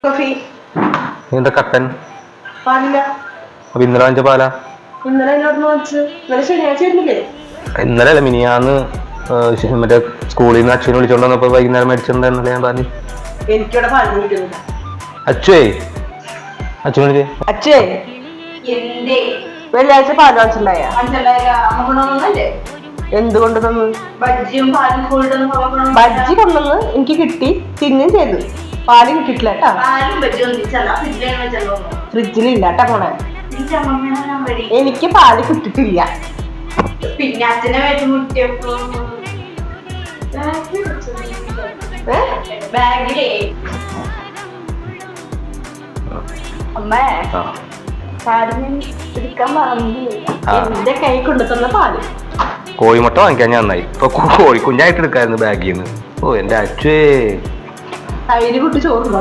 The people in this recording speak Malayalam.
കോഫി എന്താ കട്ടൻ പാലില്ല. അപ്പൊ ഇന്നലെ വാങ്ങിച്ച പാലാ? ഇന്നലെ എന്നോട് വാങ്ങിച്ചു. ഇന്നലെ ശനിയാഴ്ച വരുന്നില്ലേ? ഇന്നലെ അല്ല, മിനിയാന്ന് മറ്റേ സ്കൂളിൽ നിന്ന് അച്ഛനെ വിളിച്ചോണ്ട് വന്നപ്പോ വൈകുന്നേരം മേടിച്ചിട്ടുണ്ടെന്നല്ലേ ഞാൻ പറഞ്ഞു. എനിക്കിവിടെ പാല് കിട്ടുന്നില്ല. അച്ഛേ അച്ഛൻ വിളിച്ചേ. അച്ഛേ വെള്ളിയാഴ്ച പാല് വാങ്ങിച്ചിട്ടുണ്ടായ എന്തുകൊണ്ട് തന്നു? ബജ്ജി കൊണ്ടുവന്ന് എനിക്ക് കിട്ടി, തിന്നും ചെയ്തു. പാല് കിട്ടിയിട്ടില്ല കേട്ടാ. ഫ്രിഡ്ജിലില്ല കേട്ടാ പോണേ. എനിക്ക് പാല് കിട്ടിട്ടില്ല. പിന്നെ അച്ഛനെ ബാഗിലേ അമ്മേ പാലിന് എടുക്കാൻ പറഞ്ഞില്ല. എന്റെ കൈ കൊണ്ടു തന്ന പാല്. കോഴിമുട്ട വാങ്ങിക്കാൻ ഞാൻ നന്നായി. ഇപ്പൊ കോഴിക്കുഞ്ഞായിട്ട് എടുക്കായിരുന്നു ബാഗിൽ നിന്ന്. ഓ എന്റെ അച്ഛേ. തൈര് കുട്ടി ചോറുണ്ടോ?